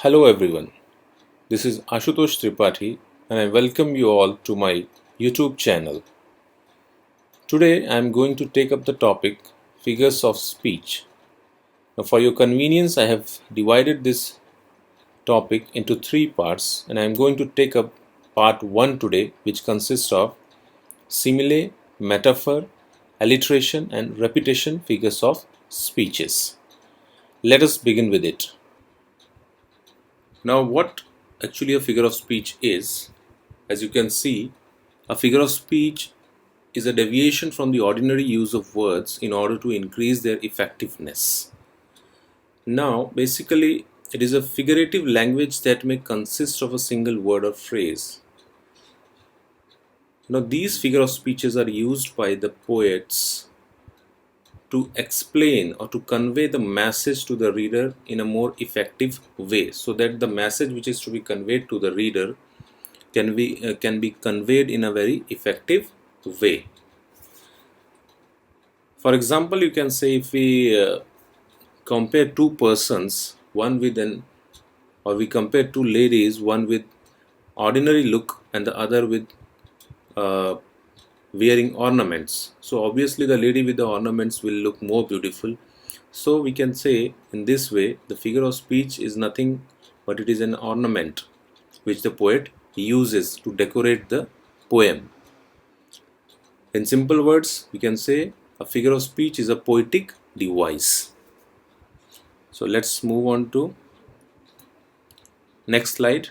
Hello everyone, this is Ashutosh Tripathi and I welcome you all to my YouTube channel. Today I am going to take up the topic figures of speech. Now for your convenience I have divided this topic into three parts and I am going to take up part 1 today, which consists of simile, metaphor, alliteration and repetition figures of speeches. Let us begin with it. Now what actually a figure of speech is, as you can see, a figure of speech is a deviation from the ordinary use of words in order to increase their effectiveness. Now basically it is a figurative language that may consist of a single word or phrase. Now these figure of speeches are used by the poets to explain or to convey the message to the reader in a more effective way, so that the message which is to be conveyed to the reader can be conveyed in a very effective way. For example, you can say, if we compare two persons, one with or we compare two ladies, one with ordinary look and the other with wearing ornaments. So obviously the lady with the ornaments will look more beautiful. So we can say in this way, the figure of speech is nothing but it is an ornament which the poet uses to decorate the poem. In simple words, we can say a figure of speech is a poetic device. So let's move on to next slide.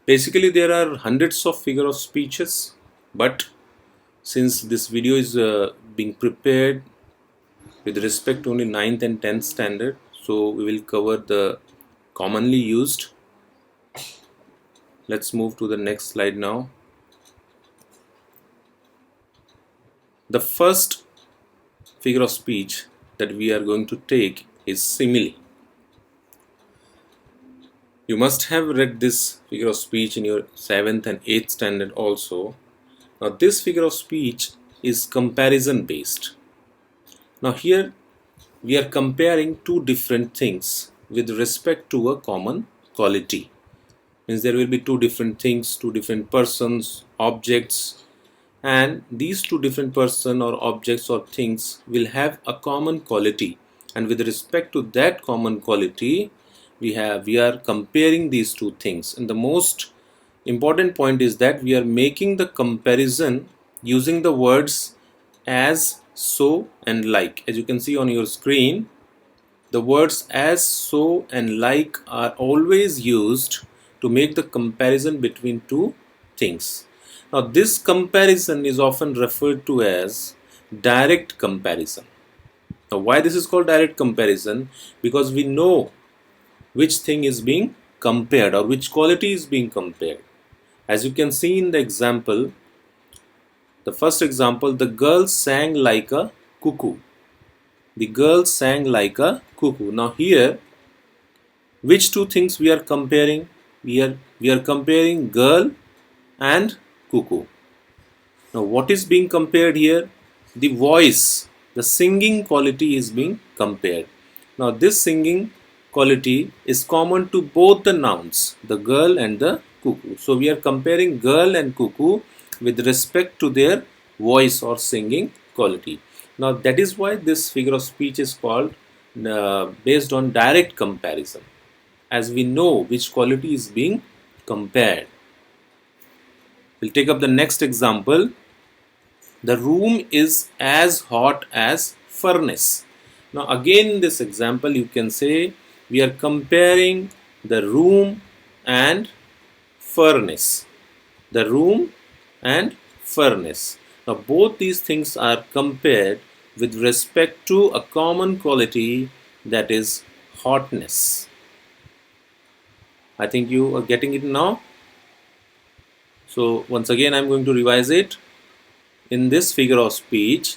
Basically there are hundreds of figure of speeches, but since this video is being prepared with respect to only 9th and 10th standard, so we will cover the commonly used. Let's move to the next slide now. The first figure of speech that we are going to take is simile. You must have read this figure of speech in your 7th and 8th standard also. Now this figure of speech is comparison based. Now here we are comparing two different things with respect to a common quality. Means there will be two different things, two different persons, objects, and these two different person or objects or things will have a common quality, and with respect to that common quality we are comparing these two things. And the most important point is that we are making the comparison using the words as, so and like. As you can see on your screen, the words as, so and like are always used to make the comparison between two things. Now this comparison is often referred to as direct comparison. Now why this is called direct comparison? Because we know which thing is being compared or which quality is being compared. As you can see in the example, the first example, the girl sang like a cuckoo. The girl sang like a cuckoo. Now here, which two things we are comparing? We are comparing girl and cuckoo. Now what is being compared here? The voice, the singing quality is being compared. Now this singing quality is common to both the nouns, the girl and the cuckoo. So we are comparing girl and cuckoo with respect to their voice or singing quality. Now that is why this figure of speech is called based on direct comparison, as we know which quality is being compared. We'll take up the next example. The room is as hot as furnace. Now again in this example you can say we are comparing the room and furnace. The room and furnace. Now both these things are compared with respect to a common quality, that is hotness. I think you are getting it now. So once again I am going to revise it. In this figure of speech,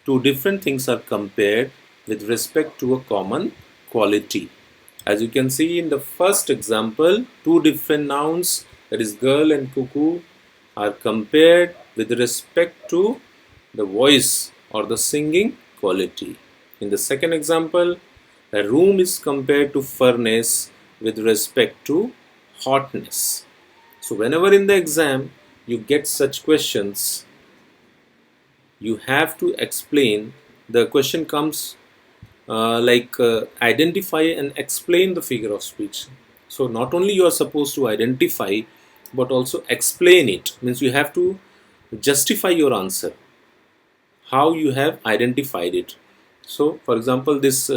two different things are compared with respect to a common quality. As you can see in the first example, two different nouns, that is girl and cuckoo, are compared with respect to the voice or the singing quality. In the second example, A room is compared to furnace with respect to hotness. So whenever in the exam you get such questions, you have to explain. The question comes identify and explain the figure of speech. So not only you are supposed to identify, but also explain it. Means you have to justify your answer, how you have identified it. So for example, this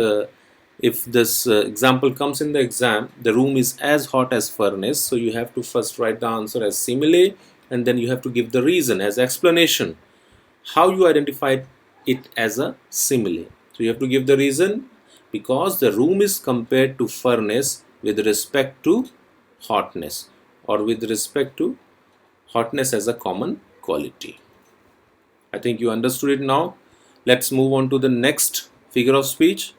if this example comes in the exam, the room is as hot as furnace, so you have to first write the answer as simile, and then you have to give the reason as explanation how you identified it as a simile. So you have to give the reason, because the room is compared to furnace with respect to hotness, or with respect to hotness as a common quality. I think you understood it now. Let's move on to the next figure of speech.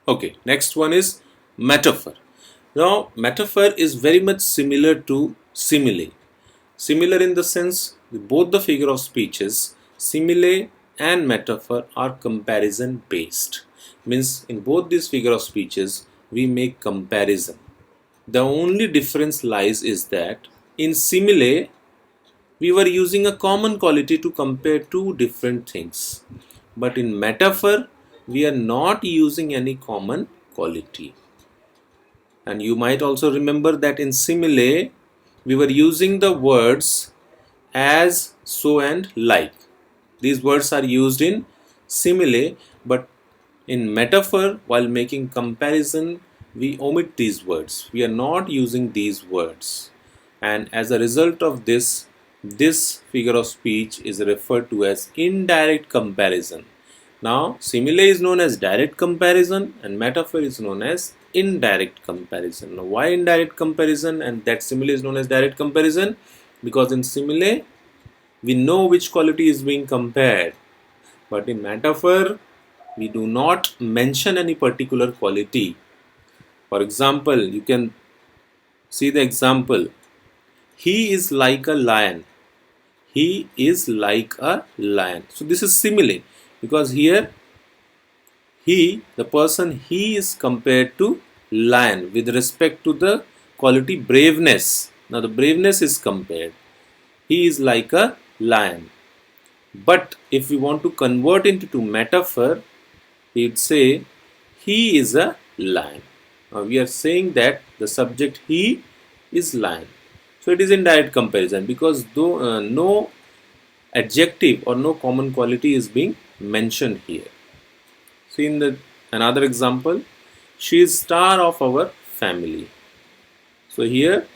Okay, next one is metaphor. Now, metaphor is very much similar to simile. Similar in the sense both the figure of speeches, simile and metaphor, are comparison based. Means in both these figure of speeches we make comparison. The only difference lies is that in simile we were using a common quality to compare two different things, but in metaphor we are not using any common quality. And you might also remember that in simile we were using the words as, so and like. These words are used in simile, but in metaphor, while making comparison, we omit these words. We are not using these words. And as a result of this, this figure of speech is referred to as indirect comparison. Now, simile is known as direct comparison and metaphor is known as indirect comparison. Now, why indirect comparison and that simile is known as direct comparison? Because in simile, we know which quality is being compared, but in metaphor we do not mention any particular quality. For example, you can see the example, he is like a lion. He is like a lion. So this is simile, because here the person he is compared to lion with respect to the quality braveness. Now the braveness is compared. He is like a lion. But if we want to convert it into metaphor, we would say he is a lion. Now we are saying that the subject he is lion. So it is indirect comparison, because though no adjective or no common quality is being mentioned here. See in the another example, she is star of our family. So here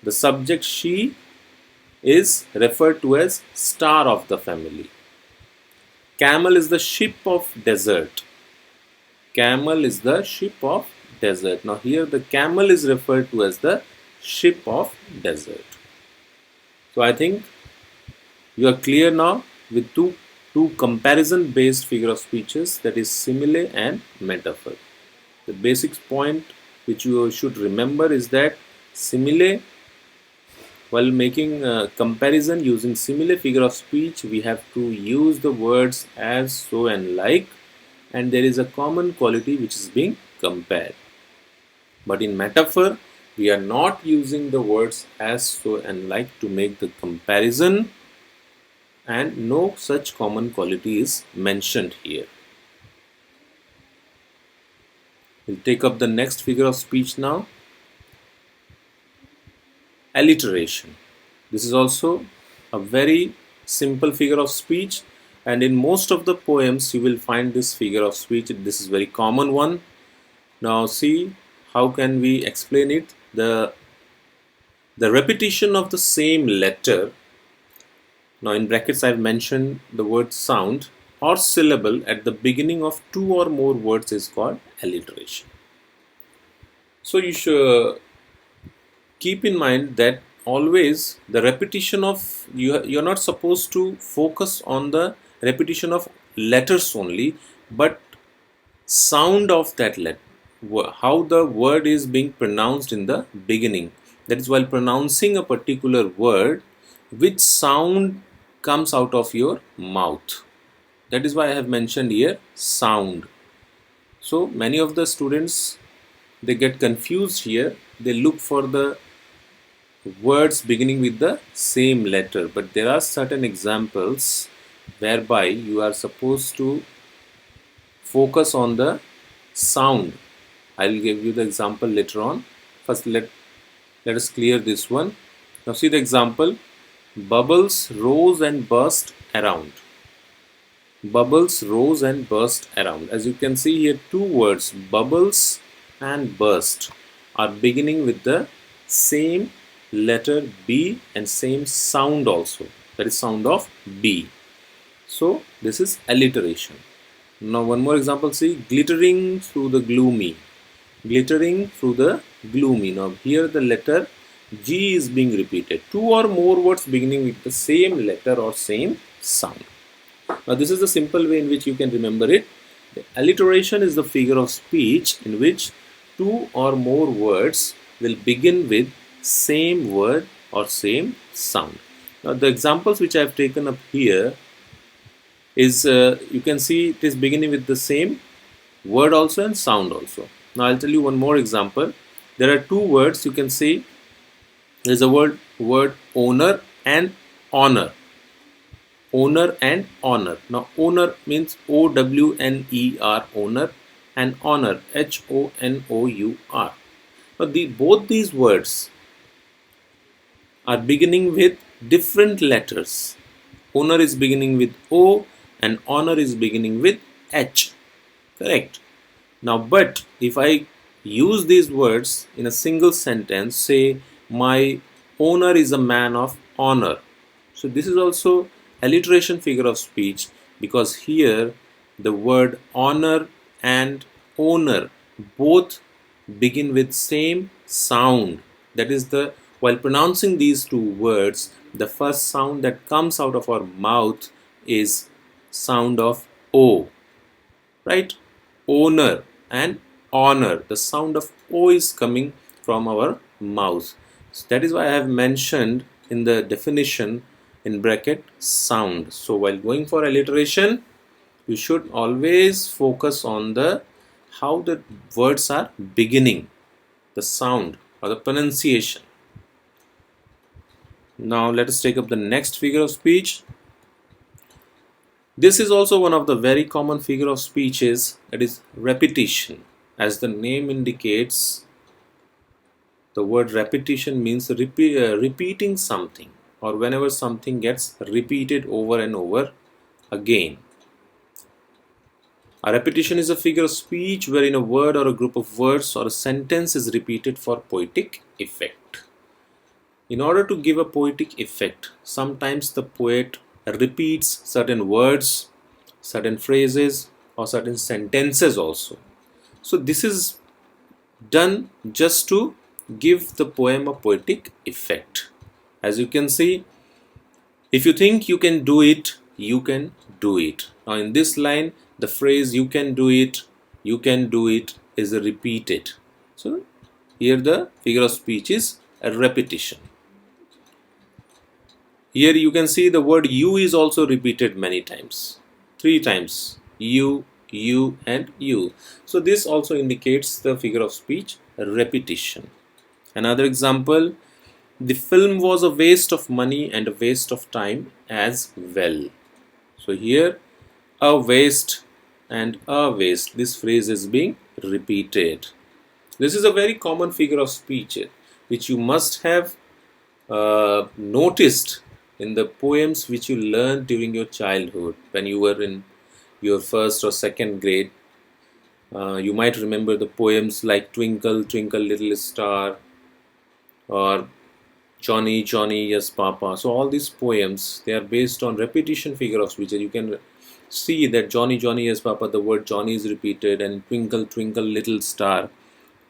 the subject she is referred to as star of the family. Camel is the ship of desert. Camel is the ship of desert. Now here the camel is referred to as the ship of desert. So I think you are clear now with two comparison based figure of speeches, that is simile and metaphor. The basic point which you should remember is that simile, while making a comparison using simile figure of speech, we have to use the words as, so and like, and there is a common quality which is being compared. But in metaphor, we are not using the words as, so and like to make the comparison, and no such common quality is mentioned here. We'll take up the next figure of speech now. Alliteration. This is also a very simple figure of speech, and in most of the poems you will find this figure of speech. This is very common one. Now see how can we explain it. The repetition of the same letter. Now in brackets I have mentioned the word sound or syllable at the beginning of two or more words is called alliteration. So you should keep in mind that always the repetition of, you're not supposed to focus on the repetition of letters only, but sound of that letter, how the word is being pronounced in the beginning. That is, while pronouncing a particular word, which sound comes out of your mouth. That is why I have mentioned here sound. So many of the students, they get confused here. They look for the words beginning with the same letter, but there are certain examples whereby you are supposed to focus on the sound. I'll give you the example later on. First let us clear this one. Now see the example. Bubbles rose and burst around. Bubbles rose and burst around. As you can see here, two words, bubbles and burst, are beginning with the same letter B and same sound also, that is sound of B. So this is alliteration. Now one more example, see, glittering through the gloomy. Glittering through the gloomy. Now here the letter G is being repeated. Two or more words beginning with the same letter or same sound. Now this is the simple way in which you can remember it. The alliteration is the figure of speech in which two or more words will begin with same word or same sound. Now the examples which I have taken up here is, you can see it is beginning with the same word also and sound also. Now I'll tell you one more example. There are two words, you can see there is a word owner and honor. Owner and honor. Now owner means O-W-N-E-R, owner, and honor, H-O-N-O-U-R. Now both these words are beginning with different letters. Owner is beginning with O and honor is beginning with H. Correct. Now but if I use these words in a single sentence, say my owner is a man of honor. So this is also alliteration figure of speech, because here the word honor and owner both begin with same sound. That is, while pronouncing these two words, the first sound that comes out of our mouth is sound of O, right? Owner and honor, the sound of O is coming from our mouth. So that is why I have mentioned in the definition in bracket sound. So while going for alliteration, you should always focus on how the words are beginning, the sound or the pronunciation. Now let us take up the next figure of speech. This is also one of the very common figure of speeches, that is repetition. As the name indicates, the word repetition means repeating something, or whenever something gets repeated over and over again. A repetition is a figure of speech wherein a word or a group of words or a sentence is repeated for poetic effect. In order to give a poetic effect, sometimes the poet repeats certain words, certain phrases, or certain sentences also. So this is done just to give the poem a poetic effect. As you can see, if you think you can do it, you can do it. Now in this line, the phrase you can do it is repeated. So here the figure of speech is a repetition. Here you can see the word you is also repeated many times, 3 times, you and you. So this also indicates the figure of speech repetition. Another example, the film was a waste of money and a waste of time as well. So here a waste and a waste, this phrase is being repeated. This is a very common figure of speech which you must have noticed in the poems which you learned during your childhood when you were in your first or second grade. You might remember the poems like Twinkle, Twinkle Little Star, or Johnny, Johnny, Yes Papa. So all these poems, they are based on repetition figure of speech. You can see that Johnny, Johnny, Yes Papa, the word Johnny is repeated, and Twinkle, Twinkle Little Star,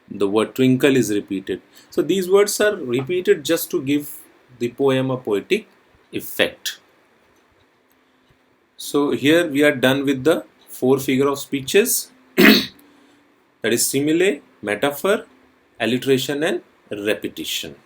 the word twinkle is repeated. So these words are repeated just to give the poem a poetic effect. So here we are done with the 4 figure of speeches, that is simile, metaphor, alliteration and repetition.